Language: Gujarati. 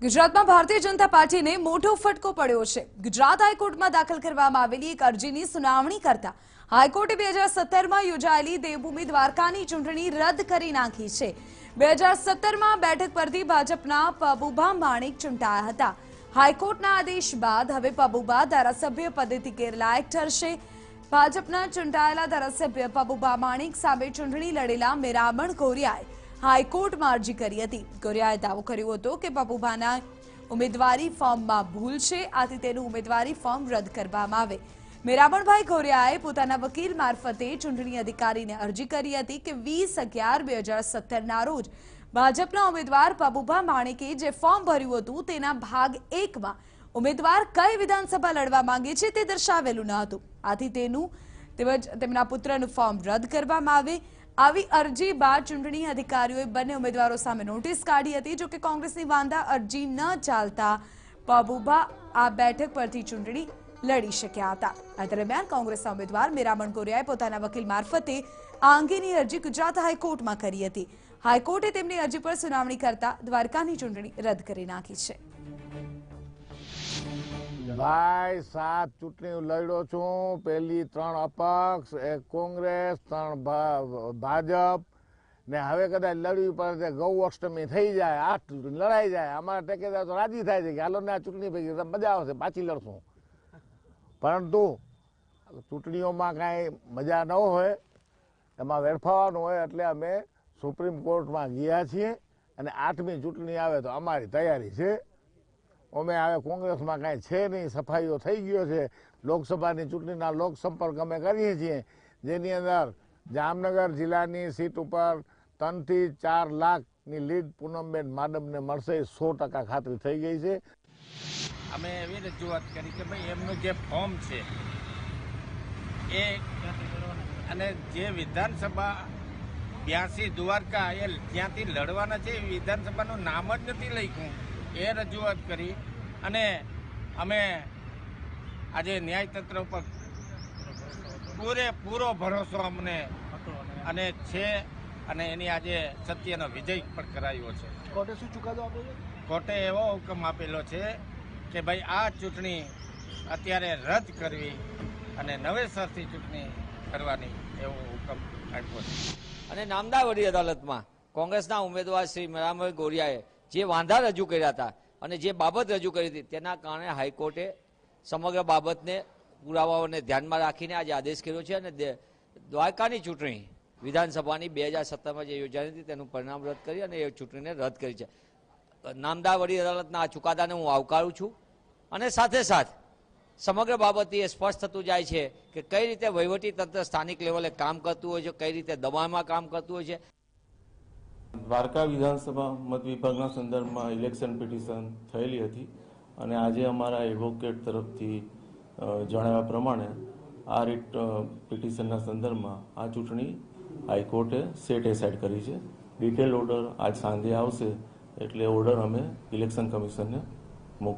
ગુજરાતમાં ભારતીય જનતા પાર્ટીને મોટો ફટકો પડ્યો છે। ગુજરાત હાઈકોર્ટમાં દાખલ કરવામાં આવેલી એક અરજીની સુનાવણી કરતા હાઈકોર્ટે 2017માં યોજાયેલી દેવભૂમિ દ્વારકાની ચૂંટણી રદ કરી નાખી છે। 2017માં બેઠક પરથી ભાજપના પબુભા માણેક ચૂંટાયા હતા। હાઈકોર્ટના આદેશ બાદ હવે પબુભા ધારાસભ્ય પદેથી ગેરલાયક ઠરશે। ભાજપના ચૂંટાયેલા ધારાસભ્ય પબુભા માણેક સામે ચૂંટણી લડેલા મેરામણ ગોરિયાએ હાઈકોર્ટમાં અરજી કરી હતી। ગોરિયાએ દાવો કર્યો હતો કે પબુભાના ઉમેદવારી ફોર્મમાં ભૂલ છે, આથી તેનું ઉમેદવારી ફોર્મ રદ કરવામાં આવે। મેરામણભાઈ ગોરિયાએ પોતાના વકીલ મારફતે ચૂંટણી અધિકારીને અરજી કરી હતી કે 20/11/2017ના રોજ ભાજપના ઉમેદવાર પબુભા માણેકે જે ફોર્મ ભર્યું હતું તેના ભાગ 1માં ઉમેદવાર કઈ વિધાનસભા લડવા માંગે છે તે દર્શાવેલું ન હતું, આથી તેમના પુત્રનું ફોર્મ રદ કરવામાં આવે। આવી અરજી બાદ ચૂંટણી અધિકારીઓએ બંને ઉમેદવારો સામે નોટિસ કાઢી હતી। જો કે કોંગ્રેસની વાંધા અરજી ન ચાલતા પબુભા આ બેઠક પરથી ચૂંટણી લડી શક્યા હતા। આ દરમિયાન કોંગ્રેસના ઉમેદવાર મેરામણ ગોરિયાએ પોતાના વકીલ મારફતે આ અંગેની અરજી ગુજરાત હાઈકોર્ટમાં કરી હતી। હાઈકોર્ટે તેમની અરજી પર સુનાવણી કરતા દ્વારકાની ચૂંટણી રદ કરી નાખી છે। ભાઈ 7 ચૂંટણી લડ્યો છું। પહેલી 3 અપક્ષ, 1 કોંગ્રેસ, 3 ભાજપ ને હવે કદાચ લડવી પડે ગૌ અષ્ટમી થઈ જાય, 8 ચૂંટણી લડાઈ જાય, અમારા ટેકેદાર તો રાજી થાય છે કે હાલો ને આ ચૂંટણી પૈકી મજા આવશે, પાછી લડશું। પરંતુ ચૂંટણીઓમાં કાંઈ મજા ન હોય, એમાં વેડફાવાનું હોય, એટલે અમે સુપ્રીમ કોર્ટમાં ગયા છીએ અને 8મી ચૂંટણી આવે તો અમારી તૈયારી છે। અમે હવે કોંગ્રેસમાં કાંઈ છે નહીં, સફાઈઓ થઈ ગયો છે। લોકસભાની ચૂંટણીના લોકસંપર્ક અમે કરીએ છીએ, જેની અંદર જામનગર જિલ્લાની સીટ ઉપર 3 થી 4 લાખની લીડ પૂનમબેન માડમને મળશે, 100% ખાતરી થઈ ગઈ છે। અમે એવી રજૂઆત કરી કે ભાઈ એમનું જે ફોર્મ છે એ અને જે વિધાનસભા 82 દ્વારકા એ ત્યાંથી લડવાના છે, એ વિધાનસભાનું નામ જ નથી લખ્યું, એ રજૂઆત કરી અને અમે આજે ન્યાયતંત્ર ઉપર પૂરેપૂરો ભરોસો અમને અને છે અને એની આજે સત્યનો વિજય પણ કરાયો છે। કોર્ટે શું ચુકાદો આપ્યો છે? કોર્ટે એવો હુકમ આપેલો છે કે ભાઈ આ ચૂંટણી અત્યારે રદ કરવી અને નવેસરથી ચૂંટણી કરવાની એવો હુકમ આપ્યો છે। અને નામદાર વડી અદાલતમાં કોંગ્રેસના ઉમેદવાર શ્રી મેરામણ ગોરિયાએ જે વાંધા રજૂ કર્યા હતા અને જે બાબત રજૂ કરી હતી તેના કારણે હાઈકોર્ટે સમગ્ર બાબતને પુરાવાઓને ધ્યાનમાં રાખીને આજે આદેશ કર્યો છે અને દ્વારકાની ચૂંટણી વિધાનસભાની 2017માં જે યોજાઈ હતી તેનું પરિણામ રદ કરી અને એ ચૂંટણીને રદ કરી છે। નામદાર વડી અદાલતના આ ચુકાદાને હું આવકારું છું અને સાથે સાથ સમગ્ર બાબતથી એ સ્પષ્ટ થતું જાય છે કે કઈ રીતે વહીવટી તંત્ર સ્થાનિક લેવલે કામ કરતું હોય છે, કઈ રીતે દબાણમાં કામ કરતું હોય છે। દ્વારકા વિધાનસભા મત વિભાગના સંદર્ભમાં ઇલેક્શન પિટિશન થયેલી હતી અને આજે અમારા એડવોકેટ તરફથી જણાવ્યા પ્રમાણે આ રીટ પિટિશનના સંદર્ભમાં આ ચૂંટણી હાઈકોર્ટે સેટ એસાઇડ કરી છે। ડિટેલ ઓર્ડર આજ સાંજે આવશે, એટલે ઓર્ડર અમે ઇલેક્શન કમિશનને મોકલી